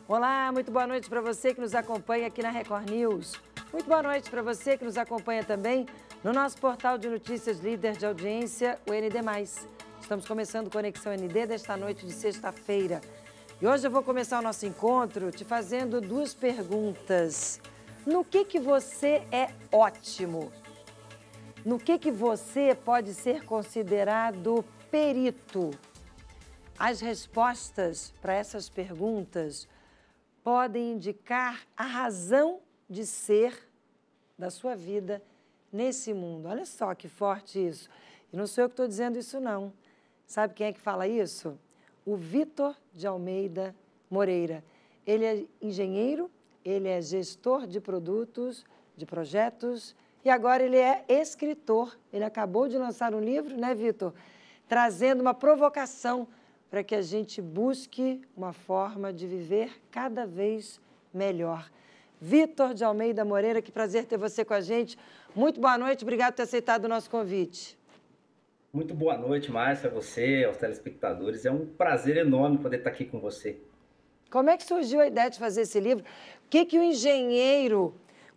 Olá, muito boa noite para você que nos acompanha aqui na Record News. Muito boa noite para você que nos acompanha também no nosso portal de notícias líder de audiência, o ND+. Estamos começando o Conexão ND desta noite de sexta-feira. E hoje eu vou começar o nosso encontro te fazendo duas perguntas. No que você é ótimo? No que você pode ser considerado perito? As respostas para essas perguntas podem indicar a razão de ser da sua vida nesse mundo. Olha só que forte isso. E não sou eu que estou dizendo isso, não. Sabe quem é que fala isso? O Vitor de Almeida Moreira. Ele é engenheiro, ele é gestor de produtos, de projetos e agora ele é escritor. Ele acabou de lançar um livro, né, Vitor? Trazendo uma provocação para que a gente busque uma forma de viver cada vez melhor. Vitor de Almeida Moreira, que prazer ter você com a gente. Muito boa noite, obrigado por ter aceitado o nosso convite. Muito boa noite, Márcia, a você, aos telespectadores. É um prazer enorme poder estar aqui com você. Como é que surgiu a ideia de fazer esse livro? O que um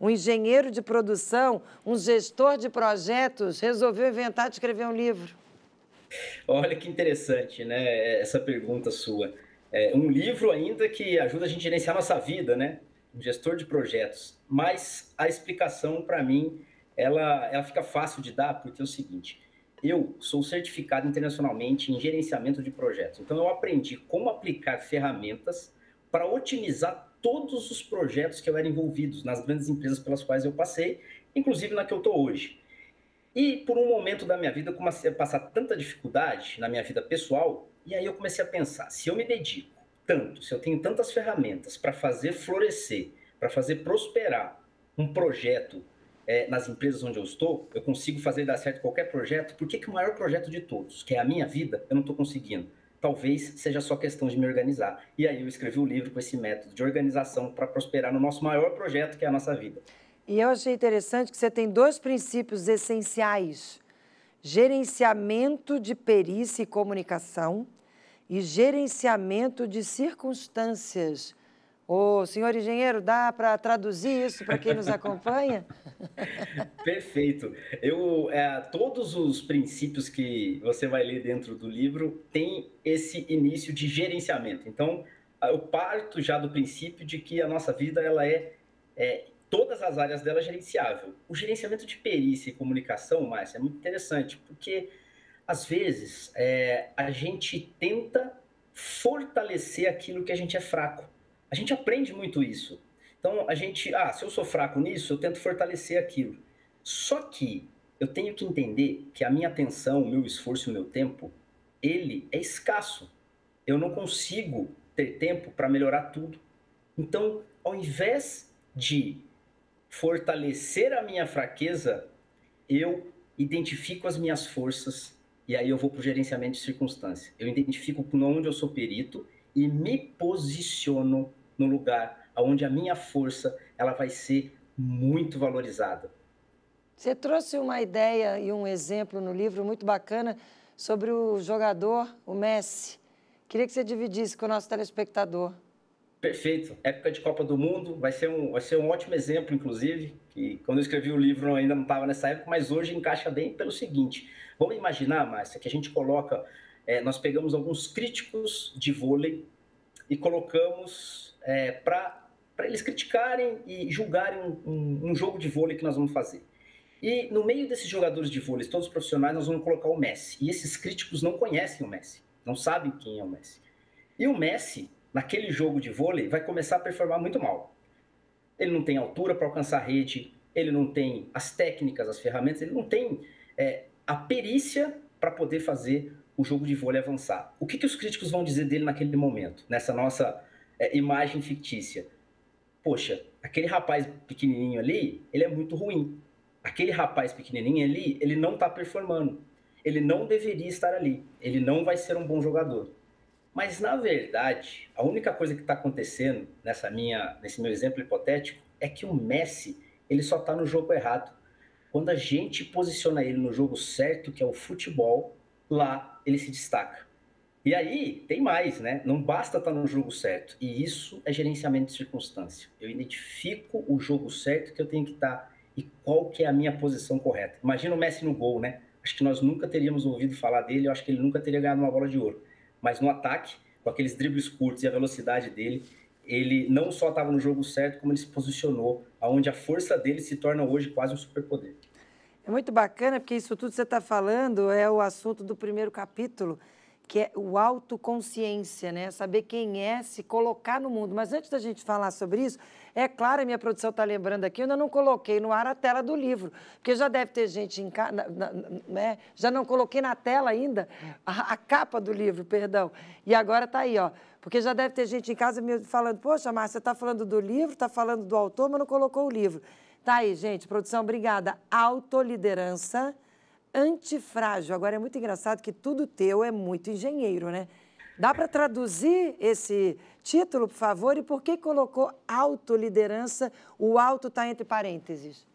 engenheiro de produção, um gestor de projetos, resolveu inventar de escrever um livro? Olha que interessante, né, essa pergunta sua. É um livro ainda que ajuda a gente a gerenciar nossa vida, né? Um gestor de projetos. Mas a explicação, para mim, ela fica fácil de dar, porque é o seguinte: eu sou certificado internacionalmente em gerenciamento de projetos. Então, eu aprendi como aplicar ferramentas para otimizar todos os projetos que eu era envolvido nas grandes empresas pelas quais eu passei, inclusive na que eu estou hoje. E por um momento da minha vida eu comecei a passar tanta dificuldade na minha vida pessoal, e aí eu comecei a pensar, se eu me dedico tanto, se eu tenho tantas ferramentas para fazer florescer, para fazer prosperar um projeto nas empresas onde eu estou, eu consigo fazer dar certo qualquer projeto, por que que o maior projeto de todos, que é a minha vida, eu não estou conseguindo? Talvez seja só questão de me organizar. E aí eu escrevi um livro com esse método de organização para prosperar no nosso maior projeto, que é a nossa vida. E eu achei interessante que você tem dois princípios essenciais: gerenciamento de perícia e comunicação e gerenciamento de circunstâncias. Ô, senhor engenheiro, dá para traduzir isso para quem nos acompanha? Perfeito. Todos os princípios que você vai ler dentro do livro têm esse início de gerenciamento. Então, eu parto já do princípio de que a nossa vida todas as áreas dela é gerenciável. O gerenciamento de perícia e comunicação, Márcia, é muito interessante, porque às vezes a gente tenta fortalecer aquilo que a gente é fraco. A gente aprende muito isso. Então, se eu sou fraco nisso, eu tento fortalecer aquilo. Só que eu tenho que entender que a minha atenção, o meu esforço, o meu tempo, ele é escasso. Eu não consigo ter tempo para melhorar tudo. Então, ao invés de fortalecer a minha fraqueza, eu identifico as minhas forças e aí eu vou para o gerenciamento de circunstância. Eu identifico onde eu sou perito e me posiciono no lugar onde a minha força ela vai ser muito valorizada. Você trouxe uma ideia e um exemplo no livro muito bacana sobre o jogador, o Messi. Queria que você dividisse com o nosso telespectador. Perfeito. Época de Copa do Mundo, vai ser um ótimo exemplo, inclusive, que quando eu escrevi o livro eu ainda não estava nessa época, mas hoje encaixa bem pelo seguinte. Vamos imaginar, Márcia, que a gente nós pegamos alguns críticos de vôlei e colocamos para eles criticarem e julgarem um jogo de vôlei que nós vamos fazer. E no meio desses jogadores de vôlei, todos profissionais, nós vamos colocar o Messi. E esses críticos não conhecem o Messi, não sabem quem é o Messi. E o Messi, naquele jogo de vôlei, vai começar a performar muito mal. Ele não tem altura para alcançar a rede, ele não tem as técnicas, as ferramentas, ele não tem a perícia para poder fazer o jogo de vôlei avançar. O que os críticos vão dizer dele naquele momento, nessa nossa imagem fictícia? Poxa, aquele rapaz pequenininho ali, ele é muito ruim. Aquele rapaz pequenininho ali, ele não está performando. Ele não deveria estar ali. Ele não vai ser um bom jogador. Mas, na verdade, a única coisa que está acontecendo nesse meu exemplo hipotético é que o Messi ele só está no jogo errado. Quando a gente posiciona ele no jogo certo, que é o futebol, lá ele se destaca. E aí, tem mais, né? Não basta estar no jogo certo. E isso é gerenciamento de circunstância. Eu identifico o jogo certo que eu tenho que estar e qual que é a minha posição correta. Imagina o Messi no gol, né? Acho que nós nunca teríamos ouvido falar dele, eu acho que ele nunca teria ganhado uma bola de ouro. Mas no ataque, com aqueles dribles curtos e a velocidade dele, ele não só estava no jogo certo, como ele se posicionou, aonde a força dele se torna hoje quase um superpoder. É muito bacana, porque isso tudo que você está falando é o assunto do primeiro capítulo, que é o autoconsciência, né? Saber quem é, se colocar no mundo. Mas antes da gente falar sobre isso, é claro, a minha produção está lembrando aqui, eu ainda não coloquei no ar a tela do livro, porque já deve ter gente em casa, né? Já não coloquei na tela ainda a capa do livro, perdão. E agora está aí, ó. Porque já deve ter gente em casa me falando, poxa, Márcia, você está falando do livro, está falando do autor, mas não colocou o livro. Tá aí, gente, produção, obrigada. Autoliderança antifrágil. Agora, é muito engraçado que tudo teu é muito engenheiro, né? Dá para traduzir esse título, por favor? E por que colocou autoliderança? O auto está entre parênteses.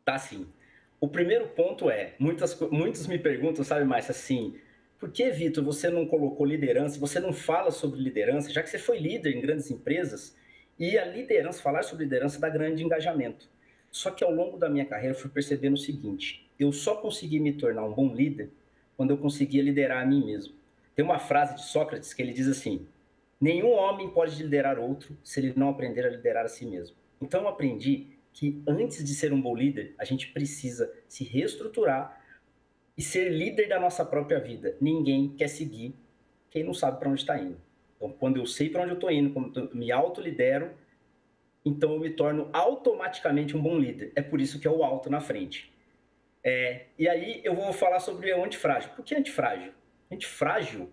Tá sim. O primeiro ponto é, muitos me perguntam, sabe, Márcia, assim, por que, Vitor, você não colocou liderança, você não fala sobre liderança, já que você foi líder em grandes empresas, e a liderança, falar sobre liderança dá grande engajamento. Só que ao longo da minha carreira eu fui percebendo o seguinte, eu só consegui me tornar um bom líder quando eu conseguia liderar a mim mesmo. Tem uma frase de Sócrates que ele diz assim, nenhum homem pode liderar outro se ele não aprender a liderar a si mesmo. Então eu aprendi que antes de ser um bom líder, a gente precisa se reestruturar e ser líder da nossa própria vida. Ninguém quer seguir quem não sabe para onde está indo. Então, quando eu sei para onde eu estou indo, quando eu me autolidero, então eu me torno automaticamente um bom líder. É por isso que é o alto na frente. E aí eu vou falar sobre o antifrágil. Por que antifrágil? Antifrágil,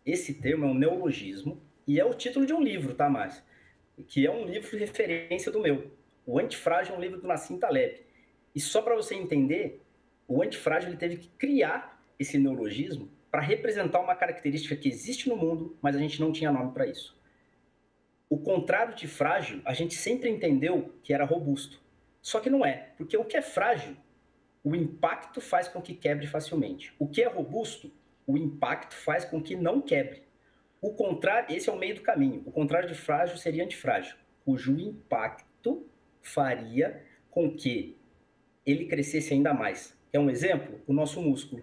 esse termo é um neologismo e é o título de um livro, tá, Márcio? Que é um livro de referência do meu. O Antifrágil é um livro do Nassim Taleb. E só para você entender, o Antifrágil ele teve que criar esse neologismo para representar uma característica que existe no mundo, mas a gente não tinha nome para isso. O contrário de frágil, a gente sempre entendeu que era robusto. Só que não é, porque o que é frágil, o impacto faz com que quebre facilmente. O que é robusto, o impacto faz com que não quebre. O contrário, esse é o meio do caminho. O contrário de frágil seria antifrágil, cujo impacto faria com que ele crescesse ainda mais. É um exemplo? O nosso músculo.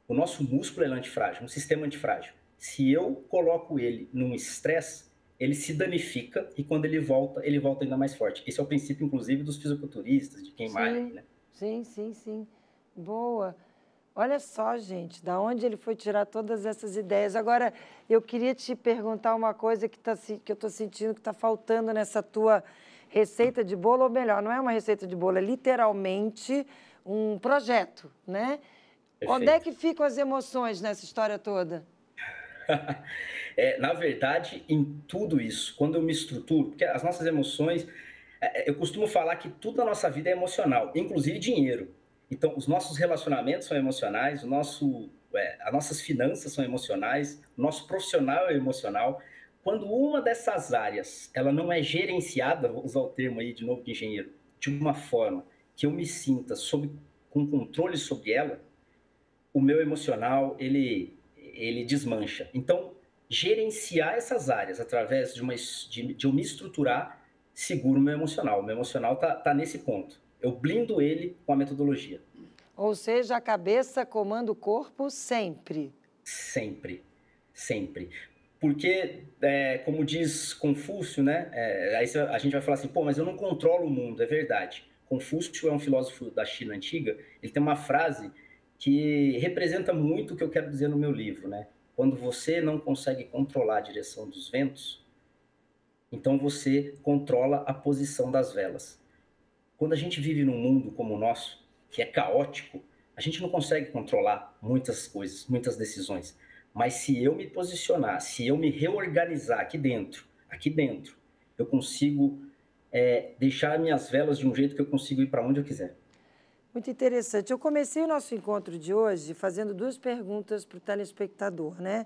O nosso músculo é antifrágil, um sistema antifrágil. Se eu coloco ele num estresse, ele se danifica e quando ele volta ainda mais forte. Esse é o princípio, inclusive, dos fisiculturistas, de quem malha. Né? Sim. Boa. Olha só, gente, da onde ele foi tirar todas essas ideias. Agora, eu queria te perguntar uma coisa que eu estou sentindo que está faltando nessa tua receita de bolo, ou melhor, não é uma receita de bolo, é literalmente um projeto, né? Perfeito. Onde é que ficam as emoções nessa história toda? Na verdade, em tudo isso, quando eu me estruturo, porque as nossas emoções, eu costumo falar que tudo na nossa vida é emocional, inclusive dinheiro. Então, os nossos relacionamentos são emocionais, as nossas finanças são emocionais, o nosso profissional é emocional. Quando uma dessas áreas ela não é gerenciada, vou usar o termo aí de novo de engenheiro, de uma forma que eu me sinta com controle sobre ela, o meu emocional ele desmancha. Então, gerenciar essas áreas através de eu me estruturar seguro o meu emocional. O meu emocional tá nesse ponto. Eu blindo ele com a metodologia. Ou seja, a cabeça comanda o corpo sempre. Sempre. Porque, como diz Confúcio, né? Aí a gente vai falar assim, pô, mas eu não controlo o mundo, é verdade. Confúcio é um filósofo da China antiga, ele tem uma frase que representa muito o que eu quero dizer no meu livro, né? Quando você não consegue controlar a direção dos ventos, então você controla a posição das velas. Quando a gente vive num mundo como o nosso, que é caótico, a gente não consegue controlar muitas coisas, muitas decisões. Mas se eu me posicionar, se eu me reorganizar aqui dentro, eu consigo deixar minhas velas de um jeito que eu consigo ir para onde eu quiser. Muito interessante. Eu comecei o nosso encontro de hoje fazendo 2 perguntas para o telespectador, né?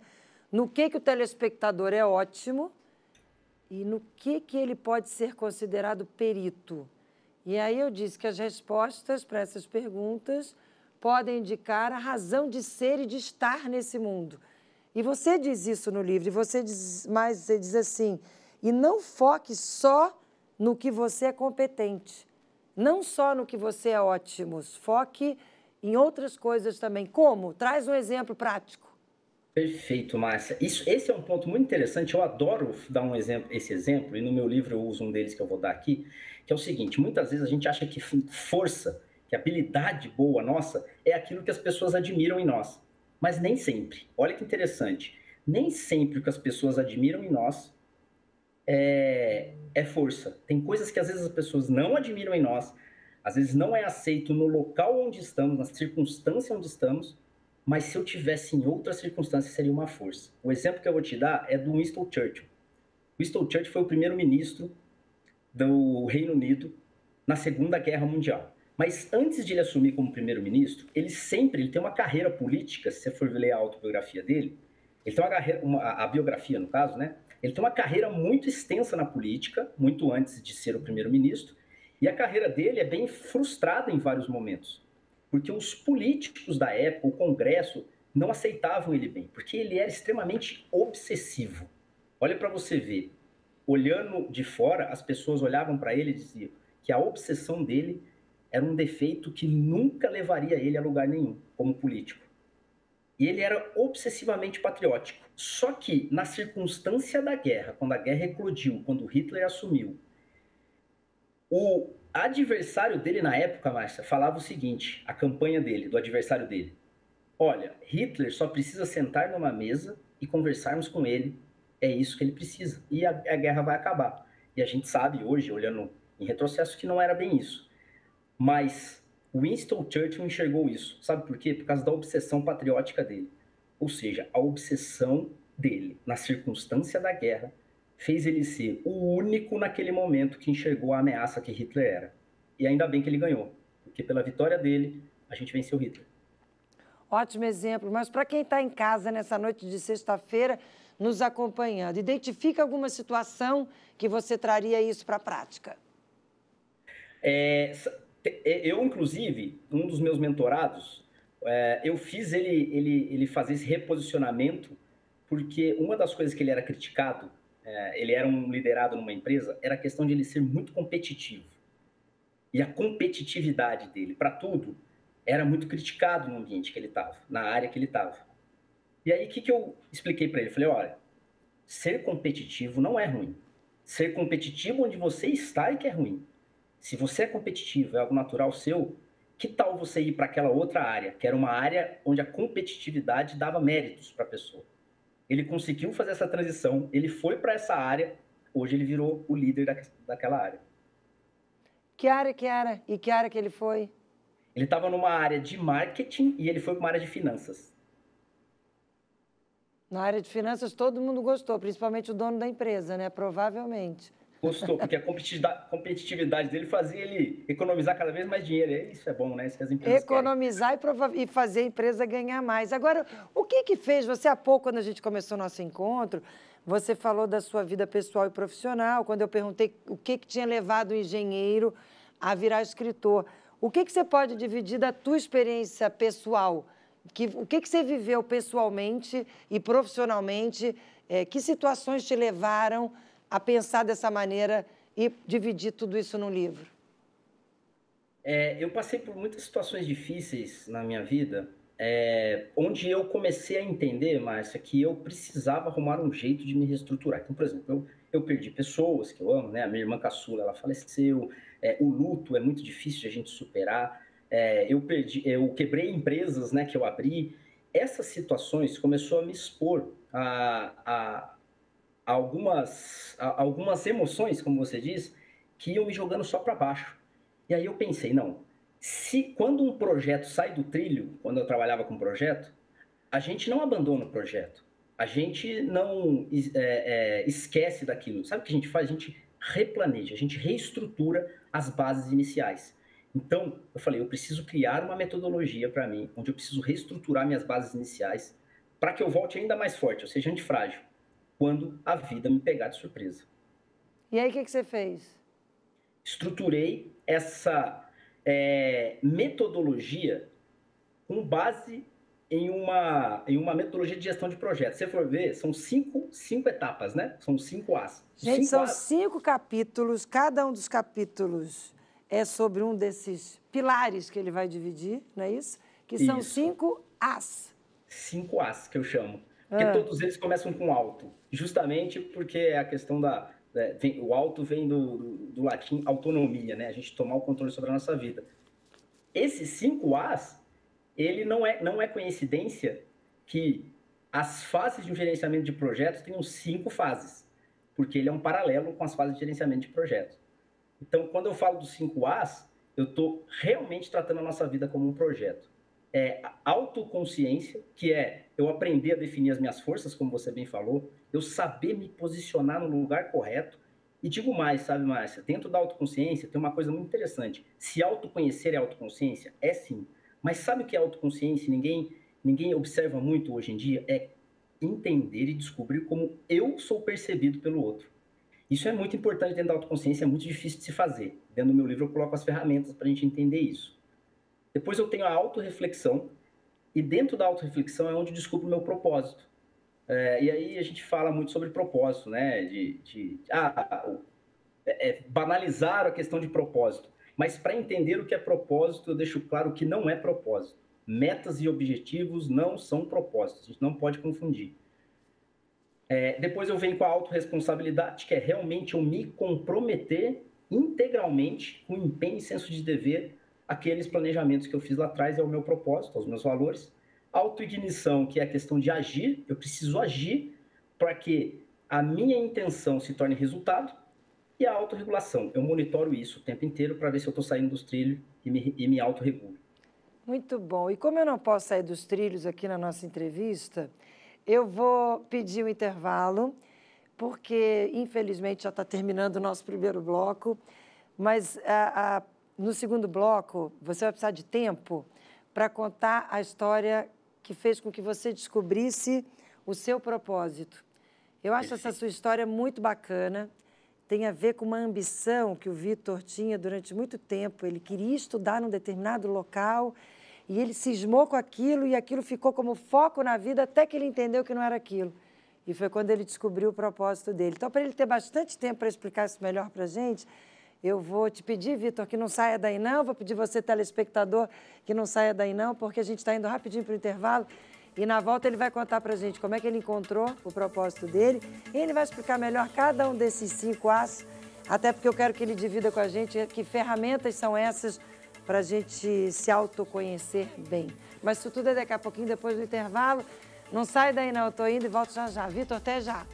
No que o telespectador é ótimo e no que ele pode ser considerado perito. E aí eu disse que as respostas para essas perguntas podem indicar a razão de ser e de estar nesse mundo. E você diz isso no livro, e você diz assim, e não foque só no que você é competente, não só no que você é ótimo, foque em outras coisas também. Como? Traz um exemplo prático. Perfeito, Márcia. Esse é um ponto muito interessante. Eu adoro dar esse exemplo, e no meu livro eu uso um deles que eu vou dar aqui, que é o seguinte: muitas vezes a gente acha que força, que habilidade boa nossa, é aquilo que as pessoas admiram em nós. Mas nem sempre. Olha que interessante. Nem sempre o que as pessoas admiram em nós é força. Tem coisas que às vezes as pessoas não admiram em nós, às vezes não é aceito no local onde estamos, na circunstância onde estamos, mas se eu tivesse em outra circunstância seria uma força. O exemplo que eu vou te dar é do Winston Churchill. Winston Churchill foi o primeiro-ministro do Reino Unido na Segunda Guerra Mundial. Mas antes de ele assumir como primeiro-ministro, ele tem uma carreira política, se você for ler a autobiografia dele, ele tem a biografia, no caso, né? Ele tem uma carreira muito extensa na política, muito antes de ser o primeiro-ministro, e a carreira dele é bem frustrada em vários momentos, porque os políticos da época, o Congresso, não aceitavam ele bem, porque ele era extremamente obsessivo. Olha para você ver, olhando de fora, as pessoas olhavam para ele e diziam que a obsessão dele era um defeito que nunca levaria ele a lugar nenhum como político. E ele era obsessivamente patriótico. Só que, na circunstância da guerra, quando a guerra eclodiu, quando Hitler assumiu, o adversário dele na época, Márcia, falava o seguinte, a campanha dele, do adversário dele: olha, Hitler só precisa sentar numa mesa e conversarmos com ele, é isso que ele precisa, e a guerra vai acabar. E a gente sabe hoje, olhando em retrocesso, que não era bem isso. Mas Winston Churchill enxergou isso. Sabe por quê? Por causa da obsessão patriótica dele. Ou seja, a obsessão dele na circunstância da guerra fez ele ser o único naquele momento que enxergou a ameaça que Hitler era. E ainda bem que ele ganhou, porque pela vitória dele, a gente venceu Hitler. Ótimo exemplo, mas para quem está em casa nessa noite de sexta-feira, nos acompanhando, identifica alguma situação que você traria isso para a prática? Eu, inclusive, um dos meus mentorados, eu fiz ele fazer esse reposicionamento, porque uma das coisas que ele era criticado, ele era um liderado numa empresa, era a questão de ele ser muito competitivo. E a competitividade dele, para tudo, era muito criticado no ambiente que ele estava, na área que ele estava. E aí, o que eu expliquei para ele? Falei, olha, ser competitivo não é ruim. Ser competitivo onde você está é que é ruim. Se você é competitivo, é algo natural seu, que tal você ir para aquela outra área, que era uma área onde a competitividade dava méritos para a pessoa? Ele conseguiu fazer essa transição, ele foi para essa área, hoje ele virou o líder daquela área. Que área que era? E que área que ele foi? Ele estava numa área de marketing e ele foi para uma área de finanças. Na área de finanças todo mundo gostou, principalmente o dono da empresa, né? Provavelmente. Gostou, porque a competitividade dele fazia ele economizar cada vez mais dinheiro. Isso é bom, né? Isso que as empresas economizar e fazer a empresa ganhar mais. Agora, o que fez? Você, há pouco, quando a gente começou o nosso encontro, você falou da sua vida pessoal e profissional, quando eu perguntei o que tinha levado o engenheiro a virar escritor. O que você pode dividir da tua experiência pessoal? O que você viveu pessoalmente e profissionalmente? Que situações te levaram a pensar dessa maneira e dividir tudo isso num livro? Eu passei por muitas situações difíceis na minha vida, onde eu comecei a entender, Márcia, que eu precisava arrumar um jeito de me reestruturar. Então, por exemplo, eu perdi pessoas que eu amo, né? A minha irmã caçula, ela faleceu, o luto é muito difícil de a gente superar, eu quebrei empresas, né, que eu abri. Essas situações começou a me expor a algumas emoções, como você diz, que iam me jogando só para baixo. E aí eu pensei, não, quando um projeto sai do trilho, quando eu trabalhava com projeto, a gente não abandona o projeto, a gente não esquece daquilo. Sabe o que a gente faz? A gente replaneja, a gente reestrutura as bases iniciais. Então, eu falei, eu preciso criar uma metodologia para mim, onde eu preciso reestruturar minhas bases iniciais para que eu volte ainda mais forte, ou seja, antifrágil, quando a vida me pegar de surpresa. E aí, o que você fez? Estruturei essa metodologia com base em uma metodologia de gestão de projetos. Se você for ver, são cinco etapas, né? São 5 As. Gente, são 5 capítulos, cada um dos capítulos é sobre um desses pilares que ele vai dividir, não é isso? Que são 5 As. 5 As, que eu chamo. Porque todos eles começam com alto, justamente porque é a questão o alto vem do latim autonomia, né? A gente tomar o controle sobre a nossa vida. Esses 5 As, ele não é coincidência que as fases de um gerenciamento de projetos tenham 5 fases, porque ele é um paralelo com as fases de gerenciamento de projetos. Então, quando eu falo dos 5 As, eu estou realmente tratando a nossa vida como um projeto. É a autoconsciência, que é eu aprender a definir as minhas forças, como você bem falou, eu saber me posicionar no lugar correto. E digo mais, sabe, Márcia? Dentro da autoconsciência tem uma coisa muito interessante. Se autoconhecer é autoconsciência? É sim. Mas sabe o que é autoconsciência? Ninguém observa muito hoje em dia? É entender e descobrir como eu sou percebido pelo outro. Isso é muito importante dentro da autoconsciência, é muito difícil de se fazer. Dentro do meu livro eu coloco as ferramentas para a gente entender isso. Depois eu tenho a autorreflexão, e dentro da autorreflexão é onde eu descubro o meu propósito. E aí a gente fala muito sobre propósito, né? Banalizar a questão de propósito. Mas para entender o que é propósito, eu deixo claro que não é propósito. Metas e objetivos não são propósitos, a gente não pode confundir. Depois eu venho com a autorresponsabilidade, que é realmente eu me comprometer integralmente, com empenho e senso de dever, aqueles planejamentos que eu fiz lá atrás, é o meu propósito, os meus valores. Autoignição, que é a questão de agir, eu preciso agir para que a minha intenção se torne resultado. E a autorregulação, eu monitoro isso o tempo inteiro para ver se eu estou saindo dos trilhos e me autorregulo. Muito bom. E como eu não posso sair dos trilhos aqui na nossa entrevista, eu vou pedir um intervalo, porque, infelizmente, já está terminando o nosso primeiro bloco, mas no segundo bloco, você vai precisar de tempo para contar a história que fez com que você descobrisse o seu propósito. Eu acho essa sua história muito bacana, tem a ver com uma ambição que o Vitor tinha durante muito tempo. Ele queria estudar num determinado local e ele cismou com aquilo e aquilo ficou como foco na vida até que ele entendeu que não era aquilo. E foi quando ele descobriu o propósito dele. Então, para ele ter bastante tempo para explicar isso melhor para a gente, eu vou te pedir, Vitor, que não saia daí não, vou pedir você, telespectador, que não saia daí não, porque a gente está indo rapidinho para o intervalo e na volta ele vai contar para a gente como é que ele encontrou o propósito dele e ele vai explicar melhor cada um desses 5 As, até porque eu quero que ele divida com a gente que ferramentas são essas para a gente se autoconhecer bem. Mas isso tudo é daqui a pouquinho, depois do intervalo. Não sai daí não, eu estou indo e volto já já. Vitor, até já.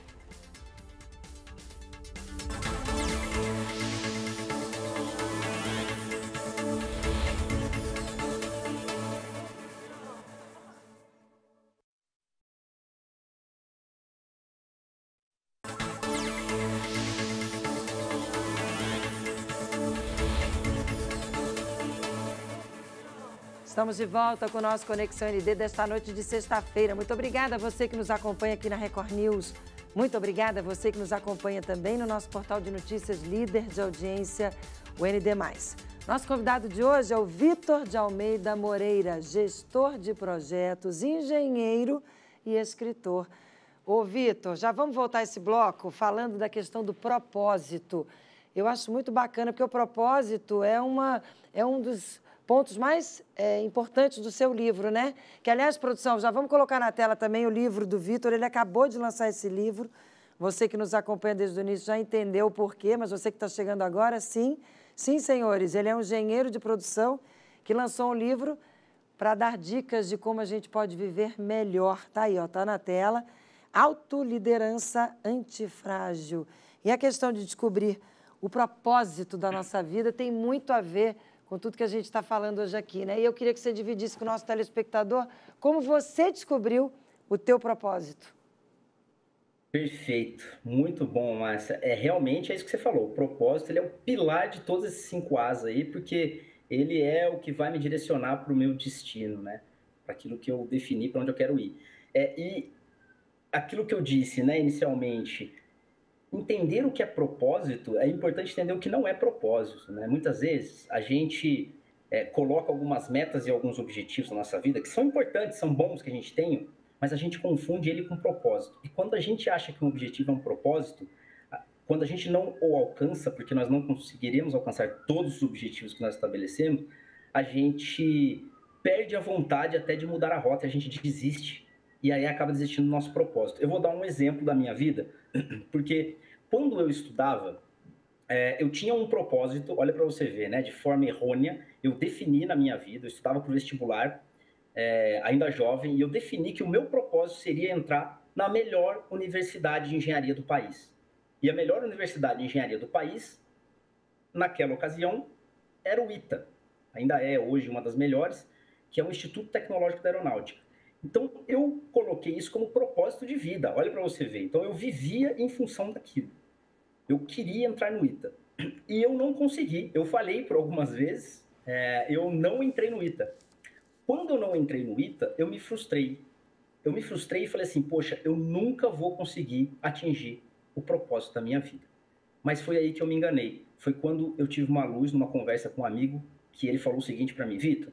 Estamos de volta com o nosso Conexão ND desta noite de sexta-feira. Muito obrigada a você que nos acompanha aqui na Record News. Muito obrigada a você que nos acompanha também no nosso portal de notícias líder de audiência, o ND+. Nosso convidado de hoje é o Vitor de Almeida Moreira, gestor de projetos, engenheiro e escritor. Ô, Vitor, já vamos voltar a esse bloco falando da questão do propósito. Eu acho muito bacana, porque o propósito é um dos pontos mais importantes do seu livro, né? Que, aliás, produção, já vamos colocar na tela também o livro do Vitor. Ele acabou de lançar esse livro. Você que nos acompanha desde o início já entendeu o porquê, mas você que está chegando agora, sim. Sim, senhores, ele é um engenheiro de produção que lançou um livro para dar dicas de como a gente pode viver melhor. Tá aí, ó, tá na tela. Autoliderança antifrágil. E a questão de descobrir o propósito da nossa vida tem muito a ver com tudo que a gente está falando hoje aqui, né? E eu queria que você dividisse com o nosso telespectador como você descobriu o teu propósito. Perfeito, muito bom, Márcia. Realmente é isso que você falou, o propósito ele é o pilar de todos esses 5 As aí, porque ele é o que vai me direcionar para o meu destino, né? Para aquilo que eu defini, para onde eu quero ir. E aquilo que eu disse, né, inicialmente, entender o que é propósito, é importante entender o que não é propósito, né? Muitas vezes a gente coloca algumas metas e alguns objetivos na nossa vida que são importantes, são bons que a gente tenha, mas a gente confunde ele com propósito. E quando a gente acha que um objetivo é um propósito, quando a gente não o alcança, porque nós não conseguiremos alcançar todos os objetivos que nós estabelecemos, a gente perde a vontade até de mudar a rota, a gente desiste. E aí acaba desistindo do nosso propósito. Eu vou dar um exemplo da minha vida, porque quando eu estudava, eu tinha um propósito, olha para você ver, né, de forma errônea, eu defini na minha vida, eu estudava para o vestibular, ainda jovem, e eu defini que o meu propósito seria entrar na melhor universidade de engenharia do país. E a melhor universidade de engenharia do país, naquela ocasião, era o ITA. Ainda é hoje uma das melhores, que é o Instituto Tecnológico da Aeronáutica. Então, eu coloquei isso como propósito de vida, olha para você ver. Então, eu vivia em função daquilo. Eu queria entrar no ITA. E eu não consegui. Eu falei por algumas vezes, eu não entrei no ITA. Quando eu não entrei no ITA, eu me frustrei. Eu me frustrei e falei assim, poxa, eu nunca vou conseguir atingir o propósito da minha vida. Mas foi aí que eu me enganei. Foi quando eu tive uma luz numa conversa com um amigo, que ele falou o seguinte para mim, Vitor,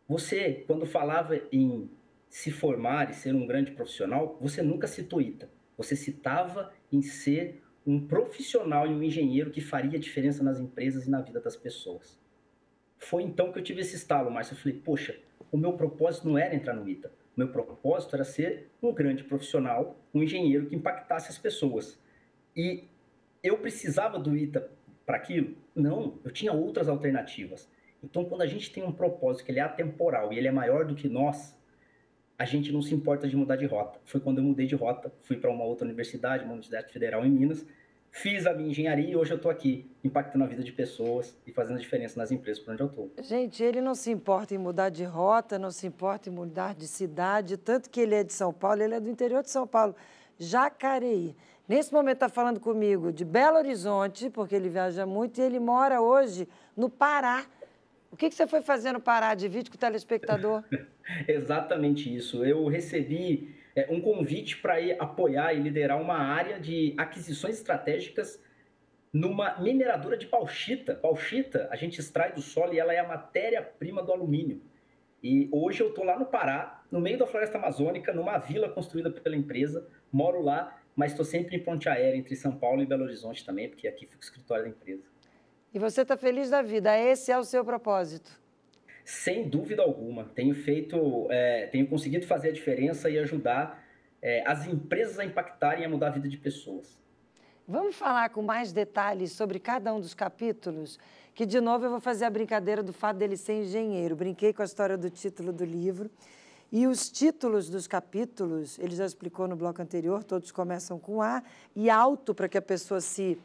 você, quando falava em se formar e ser um grande profissional, você nunca citou ITA. Você citava em ser um profissional e um engenheiro que faria diferença nas empresas e na vida das pessoas. Foi então que eu tive esse estalo, Márcio. Eu falei, poxa, o meu propósito não era entrar no ITA. O meu propósito era ser um grande profissional, um engenheiro que impactasse as pessoas. E eu precisava do ITA para aquilo? Não, eu tinha outras alternativas. Então, quando a gente tem um propósito que ele é atemporal e ele é maior do que nós, a gente não se importa de mudar de rota. Foi quando eu mudei de rota, fui para uma outra universidade, uma universidade federal em Minas, fiz a minha engenharia e hoje eu estou aqui, impactando a vida de pessoas e fazendo diferença nas empresas por onde eu estou. Gente, ele não se importa em mudar de rota, não se importa em mudar de cidade, tanto que ele é de São Paulo, ele é do interior de São Paulo, Jacareí. Nesse momento está falando comigo de Belo Horizonte, porque ele viaja muito, e ele mora hoje no Pará. O que você foi fazer no Pará? Divide com o telespectador. Exatamente isso. Eu recebi um convite para ir apoiar e liderar uma área de aquisições estratégicas numa mineradora de bauxita. Bauxita a gente extrai do solo e ela é a matéria-prima do alumínio. E hoje eu estou lá no Pará, no meio da floresta amazônica, numa vila construída pela empresa, moro lá, mas estou sempre em ponte aérea entre São Paulo e Belo Horizonte também, porque aqui fica o escritório da empresa. E você está feliz da vida, esse é o seu propósito? Sem dúvida alguma. Tenho conseguido fazer a diferença e ajudar as empresas a impactarem e a mudar a vida de pessoas. Vamos falar com mais detalhes sobre cada um dos capítulos? Que, de novo, eu vou fazer a brincadeira do fato dele ser engenheiro. Brinquei com a história do título do livro. E os títulos dos capítulos, ele já explicou no bloco anterior, todos começam com A, e auto, para que a pessoa se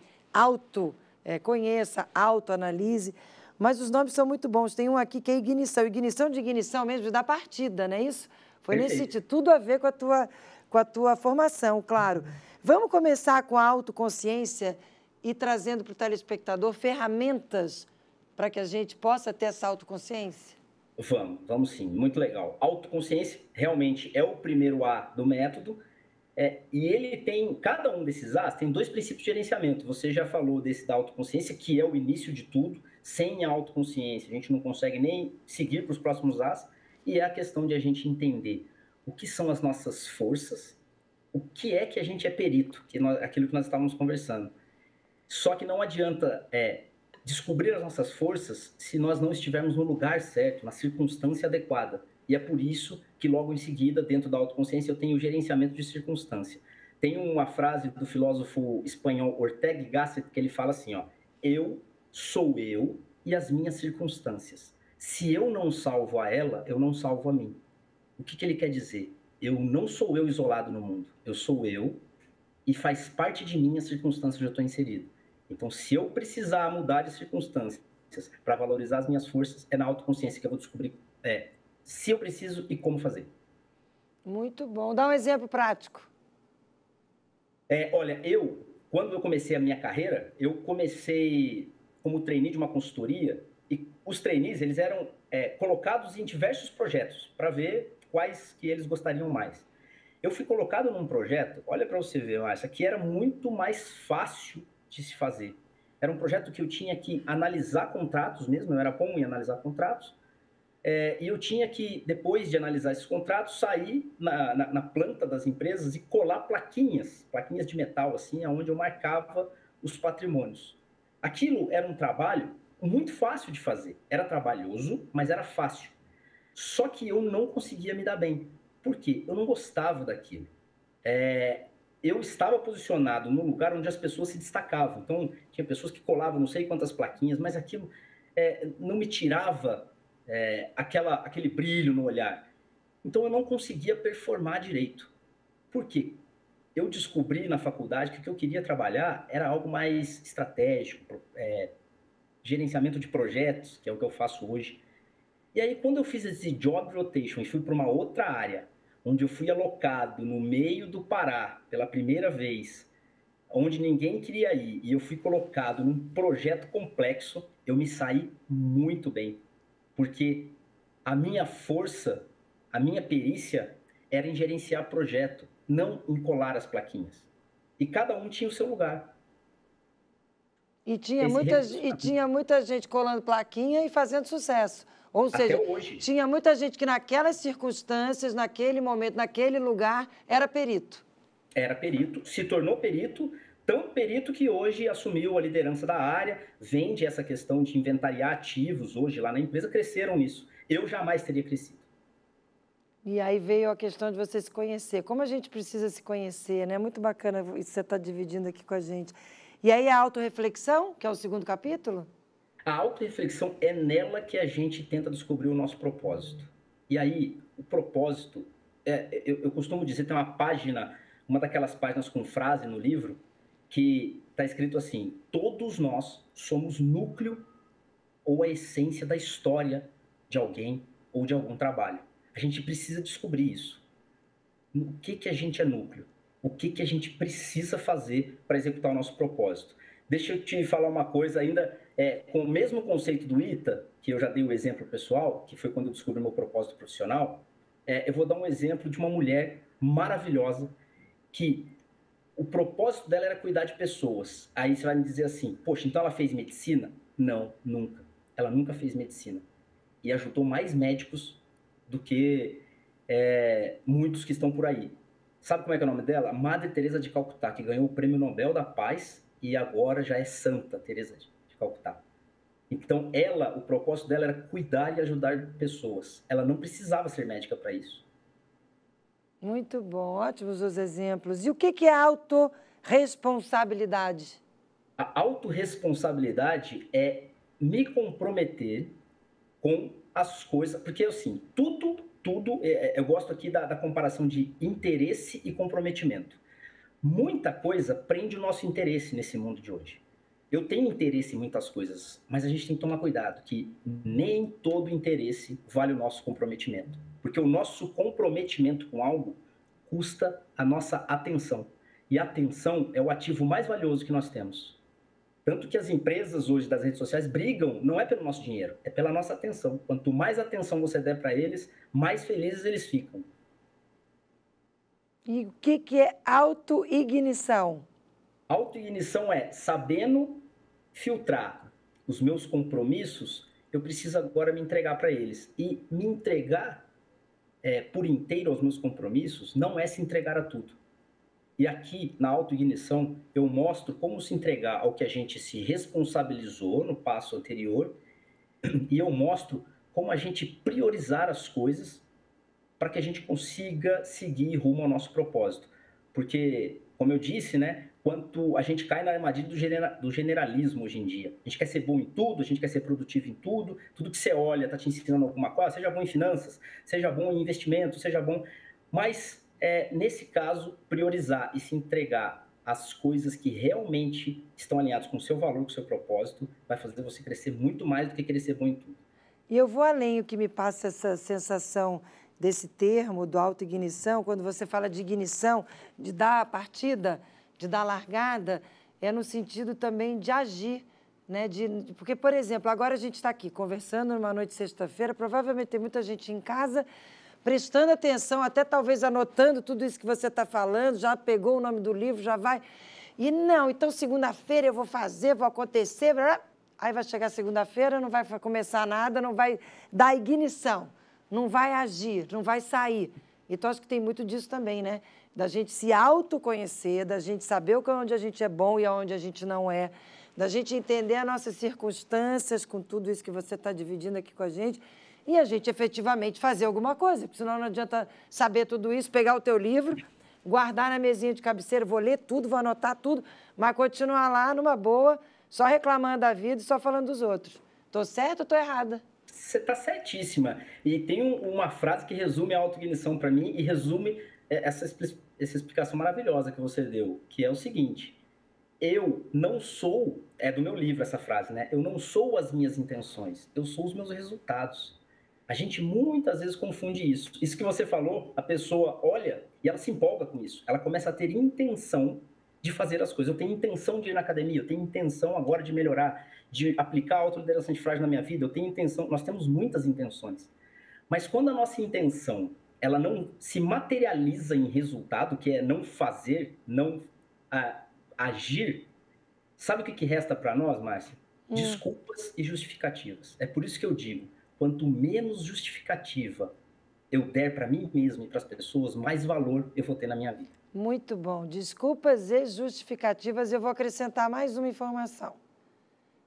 conheça, autoanalise. Mas os nomes são muito bons. Tem um aqui que é ignição. Ignição de ignição mesmo, da partida, não é isso? Foi Perfeito. nesse sentido, tudo a ver com a tua formação, claro. Vamos começar com a autoconsciência e trazendo para o telespectador ferramentas para que a gente possa ter essa autoconsciência? Vamos sim, muito legal. Autoconsciência realmente é o primeiro A do método, e ele tem, cada um desses A's tem dois princípios de gerenciamento. Você já falou desse da autoconsciência, que é o início de tudo. Sem a autoconsciência, a gente não consegue nem seguir para os próximos A's, e é a questão de a gente entender o que são as nossas forças, o que é que a gente é perito, aquilo que nós estávamos conversando. Só que não adianta descobrir as nossas forças se nós não estivermos no lugar certo, na circunstância adequada. E é por isso que logo em seguida, dentro da autoconsciência, eu tenho o gerenciamento de circunstância. Tem uma frase do filósofo espanhol Ortega y Gasset que ele fala assim, ó, eu sou eu e as minhas circunstâncias. Se eu não salvo a ela, eu não salvo a mim. O que ele quer dizer? Eu não sou eu isolado no mundo. Eu sou eu e faz parte de mim a circunstância onde eu estou inserido. Então, se eu precisar mudar de circunstâncias para valorizar as minhas forças, é na autoconsciência que eu vou descobrir se eu preciso e como fazer. Muito bom. Dá um exemplo prático. Olha, quando eu comecei a minha carreira, eu comecei como trainee de uma consultoria e os trainees, eles eram colocados em diversos projetos para ver quais que eles gostariam mais. Eu fui colocado num projeto, olha para você ver, Márcia, que era muito mais fácil de se fazer. Era um projeto que eu tinha que analisar contratos mesmo, eu era bom em analisar contratos, e eu tinha que, depois de analisar esses contratos, sair na planta das empresas e colar plaquinhas de metal, assim, onde eu marcava os patrimônios. Aquilo era um trabalho muito fácil de fazer. Era trabalhoso, mas era fácil. Só que eu não conseguia me dar bem. Por quê? Eu não gostava daquilo. Eu estava posicionado num lugar onde as pessoas se destacavam. Então, tinha pessoas que colavam não sei quantas plaquinhas, mas aquilo não me tirava aquele brilho no olhar. Então, eu não conseguia performar direito. Por quê? Eu descobri na faculdade que o que eu queria trabalhar era algo mais estratégico, gerenciamento de projetos, que é o que eu faço hoje. E aí, quando eu fiz esse job rotation e fui para uma outra área, onde eu fui alocado no meio do Pará pela primeira vez, onde ninguém queria ir, e eu fui colocado num projeto complexo, eu me saí muito bem. Porque a minha força, a minha perícia era em gerenciar projeto, não em colar as plaquinhas. E cada um tinha o seu lugar. E tinha muita gente colando plaquinha e fazendo sucesso. Ou seja, até hoje. Tinha muita gente que naquelas circunstâncias, naquele momento, naquele lugar, era perito. Era perito, se tornou perito, tão perito que hoje assumiu a liderança da área, vende essa questão de inventariar ativos hoje lá na empresa, cresceram nisso. Eu jamais teria crescido. E aí veio a questão de você se conhecer. Como a gente precisa se conhecer, né? Muito bacana isso que você está dividindo aqui com a gente. E aí a autorreflexão, que é o segundo capítulo? A autorreflexão é nela que a gente tenta descobrir o nosso propósito. E aí, o propósito, eu costumo dizer, tem uma página, uma daquelas páginas com frase no livro, que está escrito assim: todos nós somos núcleo ou a essência da história de alguém ou de algum trabalho. A gente precisa descobrir isso. O que a gente é núcleo? O que a gente precisa fazer para executar o nosso propósito? Deixa eu te falar uma coisa ainda, com o mesmo conceito do ITA, que eu já dei o exemplo pessoal, que foi quando eu descobri meu propósito profissional, eu vou dar um exemplo de uma mulher maravilhosa que o propósito dela era cuidar de pessoas. Aí você vai me dizer assim, poxa, então ela fez medicina? Não, nunca. Ela nunca fez medicina. E ajudou mais médicos do que muitos que estão por aí. Sabe como é que é o nome dela? Madre Teresa de Calcutá, que ganhou o Prêmio Nobel da Paz e agora já é Santa Teresa de Calcutá. Então, o propósito dela era cuidar e ajudar pessoas. Ela não precisava ser médica para isso. Muito bom, ótimos os exemplos. E o que é autorresponsabilidade? A autorresponsabilidade é me comprometer com as coisas, porque assim, tudo, eu gosto aqui da comparação de interesse e comprometimento. Muita coisa prende o nosso interesse nesse mundo de hoje. Eu tenho interesse em muitas coisas, mas a gente tem que tomar cuidado, que nem todo interesse vale o nosso comprometimento. Porque o nosso comprometimento com algo custa a nossa atenção. E a atenção é o ativo mais valioso que nós temos. Tanto que as empresas hoje das redes sociais brigam, não é pelo nosso dinheiro, é pela nossa atenção. Quanto mais atenção você der para eles, mais felizes eles ficam. E o que é autoignição? Autoignição é sabendo filtrar os meus compromissos, eu preciso agora me entregar para eles. E me entregar por inteiro aos meus compromissos não é se entregar a tudo. E aqui, na autoignição, eu mostro como se entregar ao que a gente se responsabilizou no passo anterior e eu mostro como a gente priorizar as coisas para que a gente consiga seguir rumo ao nosso propósito. Porque, como eu disse, né, quanto a gente cai na armadilha do generalismo hoje em dia. A gente quer ser bom em tudo, a gente quer ser produtivo em tudo, tudo que você olha está te ensinando alguma coisa, seja bom em finanças, seja bom em investimento, seja bom... Mas, nesse caso, priorizar e se entregar às coisas que realmente estão alinhadas com o seu valor, com o seu propósito, vai fazer você crescer muito mais do que querer ser bom em tudo. E eu vou além, o que me passa essa sensação desse termo, do autoignição, quando você fala de ignição, de dar a partida, de dar a largada, é no sentido também de agir, né? Porque, por exemplo, agora a gente está aqui conversando numa noite de sexta-feira, provavelmente tem muita gente em casa prestando atenção, até talvez anotando tudo isso que você está falando, já pegou o nome do livro, já vai... E não, então segunda-feira eu vou fazer, vou acontecer, blá, blá. Aí vai chegar segunda-feira, não vai começar nada, não vai dar ignição, não vai agir, não vai sair. Então, acho que tem muito disso também, né? Da gente se autoconhecer, da gente saber onde a gente é bom e onde a gente não é, da gente entender as nossas circunstâncias com tudo isso que você está dividindo aqui com a gente e a gente efetivamente fazer alguma coisa, porque senão não adianta saber tudo isso, pegar o teu livro, guardar na mesinha de cabeceira, vou ler tudo, vou anotar tudo, mas continuar lá numa boa, só reclamando da vida e só falando dos outros. Estou certa ou estou errada? Você está certíssima. E tem uma frase que resume a autocognição para mim e resume essa explicação maravilhosa que você deu, que é o seguinte: eu não sou, é do meu livro essa frase, né? Eu não sou as minhas intenções, eu sou os meus resultados. A gente muitas vezes confunde isso. Isso que você falou, a pessoa olha e ela se empolga com isso. Ela começa a ter intenção de fazer as coisas. Eu tenho intenção de ir na academia, eu tenho intenção agora de melhorar, de aplicar a autoliderança antifrágil na minha vida, eu tenho intenção, nós temos muitas intenções. Mas quando a nossa intenção, ela não se materializa em resultado, que é não fazer, não agir, sabe o que resta para nós, Márcia? Desculpas e justificativas. É por isso que eu digo, quanto menos justificativa eu der para mim mesmo e para as pessoas, mais valor eu vou ter na minha vida. Muito bom. Desculpas e justificativas. Eu vou acrescentar mais uma informação.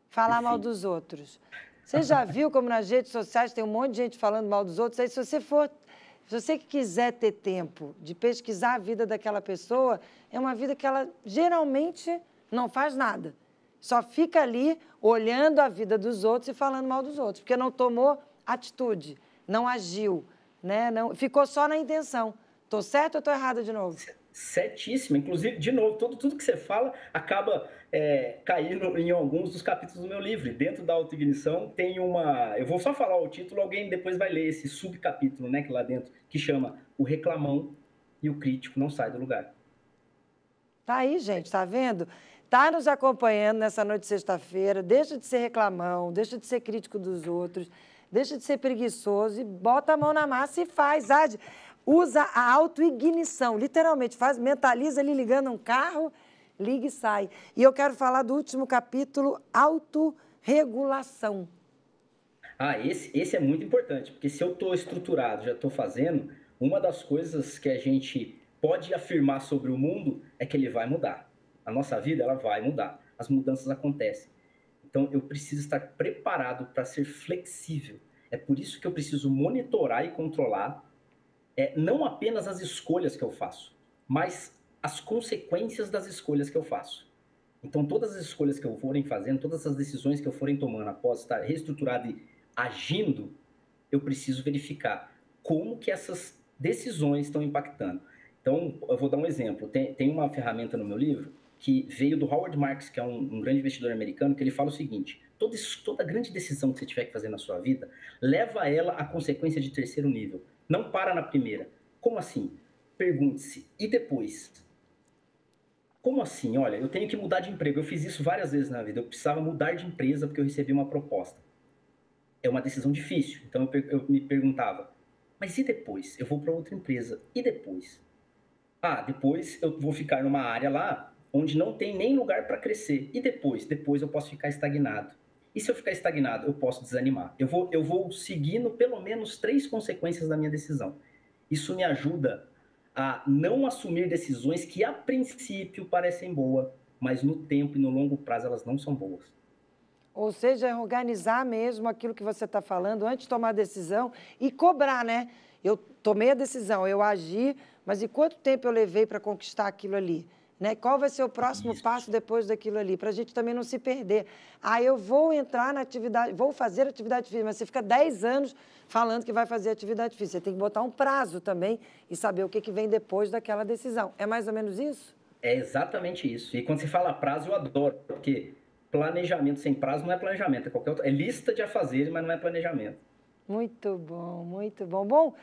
Falar mal dos outros. Você já viu como nas redes sociais tem um monte de gente falando mal dos outros? Aí, se você que quiser ter tempo de pesquisar a vida daquela pessoa, é uma vida que ela geralmente não faz nada. Só fica ali olhando a vida dos outros e falando mal dos outros, porque não tomou atitude, não agiu, né? Não, ficou só na intenção. Estou certa ou estou errada de novo? Certíssima. Inclusive, de novo, tudo que você fala acaba caindo em alguns dos capítulos do meu livro. E dentro da autocognição tem uma... Eu vou só falar o título, alguém depois vai ler esse subcapítulo, né, que lá dentro, que chama O Reclamão e o Crítico Não Sai do Lugar. Tá aí, gente, tá vendo? Tá nos acompanhando nessa noite de sexta-feira. Deixa de ser reclamão, deixa de ser crítico dos outros, deixa de ser preguiçoso e bota a mão na massa e faz. Usa a autoignição, literalmente, mentaliza ali ligando um carro, liga e sai. E eu quero falar do último capítulo, autorregulação. Esse é muito importante, porque se eu estou estruturado, já estou fazendo, uma das coisas que a gente pode afirmar sobre o mundo é que ele vai mudar. A nossa vida, ela vai mudar. As mudanças acontecem. Então, eu preciso estar preparado para ser flexível. É por isso que eu preciso monitorar e controlar não apenas as escolhas que eu faço, mas as consequências das escolhas que eu faço. Então, todas as escolhas que eu forem fazendo, todas as decisões que eu forem tomando após estar reestruturado e agindo, eu preciso verificar como que essas decisões estão impactando. Então, eu vou dar um exemplo. Tem uma ferramenta no meu livro que veio do Howard Marks, que é um grande investidor americano, que ele fala o seguinte: toda grande decisão que você tiver que fazer na sua vida, leva ela à consequência de terceiro nível. Não para na primeira. Como assim? Pergunte-se. E depois? Como assim? Olha, eu tenho que mudar de emprego. Eu fiz isso várias vezes na vida. Eu precisava mudar de empresa porque eu recebi uma proposta. É uma decisão difícil. Então eu me perguntava, mas e depois? Eu vou para outra empresa. E depois? Depois eu vou ficar numa área lá onde não tem nem lugar para crescer. E depois? Depois eu posso ficar estagnado. E se eu ficar estagnado, eu posso desanimar. Eu vou seguindo pelo menos 3 consequências da minha decisão. Isso me ajuda a não assumir decisões que a princípio parecem boas, mas no tempo e no longo prazo elas não são boas. Ou seja, organizar mesmo aquilo que você está falando antes de tomar a decisão e cobrar, né? Eu tomei a decisão, eu agi, mas e quanto tempo eu levei para conquistar aquilo ali? Né? Qual vai ser o próximo passo depois daquilo ali? Para a gente também não se perder. Eu vou entrar na atividade, vou fazer atividade física, mas você fica 10 anos falando que vai fazer atividade física. Você tem que botar um prazo também e saber o que vem depois daquela decisão. É mais ou menos isso? É exatamente isso. E quando você fala prazo, eu adoro, porque planejamento sem prazo não é planejamento, é lista de afazeres, mas não é planejamento. Muito bom, muito bom. Bom,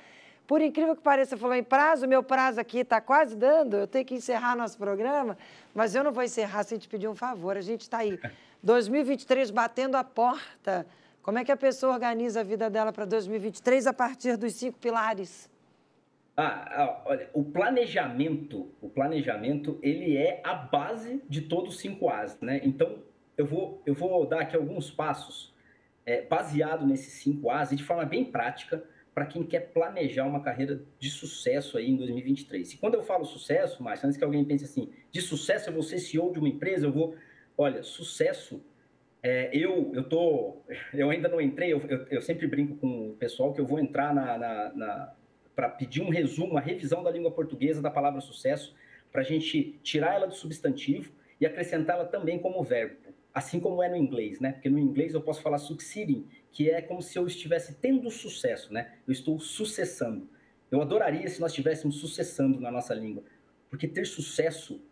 por incrível que pareça, você falou em prazo, meu prazo aqui está quase dando, eu tenho que encerrar nosso programa, mas eu não vou encerrar sem te pedir um favor, a gente está aí, 2023 batendo a porta. Como é que a pessoa organiza a vida dela para 2023 a partir dos 5 pilares? Olha, o planejamento, ele é a base de todos os 5 As, né? Então, eu vou dar aqui alguns passos baseado nesses 5 As e de forma bem prática para quem quer planejar uma carreira de sucesso aí em 2023. E quando eu falo sucesso, Márcio, antes que alguém pense assim, de sucesso eu vou ser CEO de uma empresa, olha, sucesso, eu ainda não entrei, eu sempre brinco com o pessoal que eu vou entrar para pedir um resumo, uma revisão da língua portuguesa da palavra sucesso, para a gente tirar ela do substantivo e acrescentá-la também como verbo, assim como é no inglês, né? Porque no inglês eu posso falar succeeding, que é como se eu estivesse tendo sucesso, né? Eu estou sucessando. Eu adoraria se nós estivéssemos sucessando na nossa língua, porque ter sucesso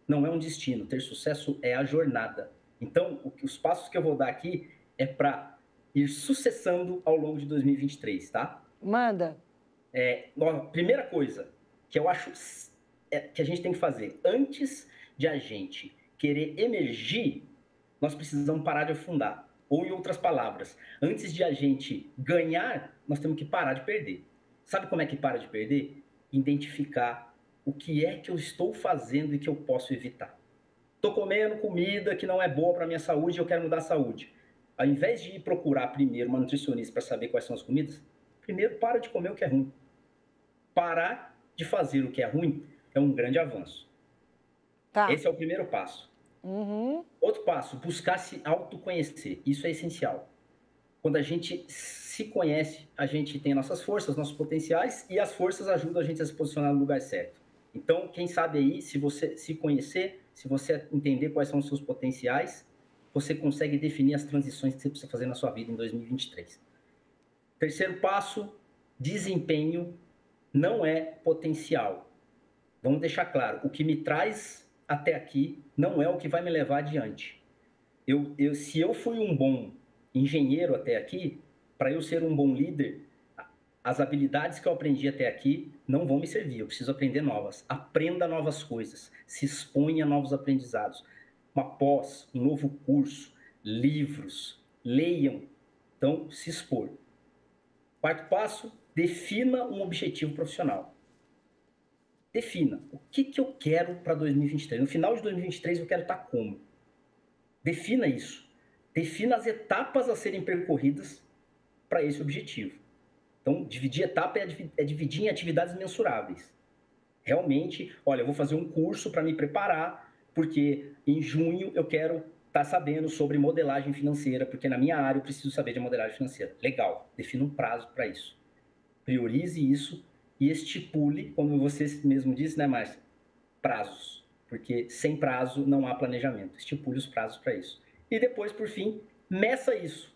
não é um destino, ter sucesso é a jornada. Então, os passos que eu vou dar aqui é para ir sucessando ao longo de 2023, tá? Manda. Primeira coisa que eu acho que a gente tem que fazer, antes de a gente querer emergir, nós precisamos parar de afundar. Ou, em outras palavras, antes de a gente ganhar, nós temos que parar de perder. Sabe como é que para de perder? Identificar o que é que eu estou fazendo e que eu posso evitar. Estou comendo comida que não é boa para a minha saúde e eu quero mudar a saúde. Ao invés de ir procurar primeiro uma nutricionista para saber quais são as comidas, primeiro para de comer o que é ruim. Parar de fazer o que é ruim é um grande avanço. Tá. Esse é o primeiro passo. Uhum. Outro passo, buscar se autoconhecer. Isso é essencial. Quando a gente se conhece, a gente tem nossas forças, nossos potenciais, e as forças ajudam a gente a se posicionar no lugar certo. Então, quem sabe aí, se você se conhecer, se você entender quais são os seus potenciais, você consegue definir as transições que você precisa fazer na sua vida em 2023. Terceiro passo, desempenho não é potencial. Vamos deixar claro, o que me traz até aqui não é o que vai me levar adiante. Se eu fui um bom engenheiro até aqui, para eu ser um bom líder, as habilidades que eu aprendi até aqui não vão me servir, eu preciso aprender novas. Aprenda novas coisas, se exponha a novos aprendizados. Uma pós, um novo curso, livros, leiam. Então, se expor. Quarto passo, defina um objetivo profissional. Defina o que eu quero para 2023. No final de 2023 eu quero estar como? Defina isso. Defina as etapas a serem percorridas para esse objetivo. Então, dividir etapa é dividir em atividades mensuráveis. Realmente, olha, eu vou fazer um curso para me preparar, porque em junho eu quero estar sabendo sobre modelagem financeira, porque na minha área eu preciso saber de modelagem financeira. Legal, defina um prazo para isso. Priorize isso e estipule, como você mesmo disse, né, Márcia? Prazos, porque sem prazo não há planejamento. Estipule os prazos para isso. E depois, por fim, meça isso.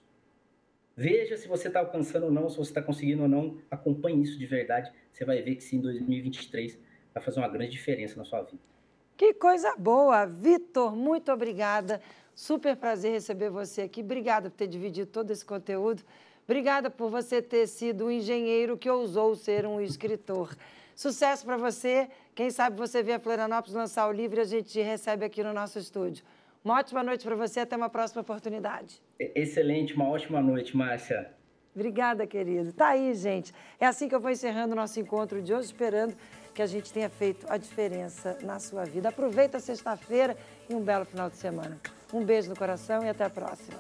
Veja se você está alcançando ou não, se você está conseguindo ou não. Acompanhe isso de verdade. Você vai ver que sim, em 2023 vai fazer uma grande diferença na sua vida. Que coisa boa! Vitor, muito obrigada. Super prazer receber você aqui. Obrigada por ter dividido todo esse conteúdo. Obrigada por você ter sido um engenheiro que ousou ser um escritor. Sucesso para você. Quem sabe você vem a Florianópolis lançar o livro e a gente te recebe aqui no nosso estúdio. Uma ótima noite para você. Até uma próxima oportunidade. Excelente. Uma ótima noite, Márcia. Obrigada, querido. Tá aí, gente. É assim que eu vou encerrando o nosso encontro de hoje, esperando que a gente tenha feito a diferença na sua vida. Aproveita a sexta-feira e um belo final de semana. Um beijo no coração e até a próxima.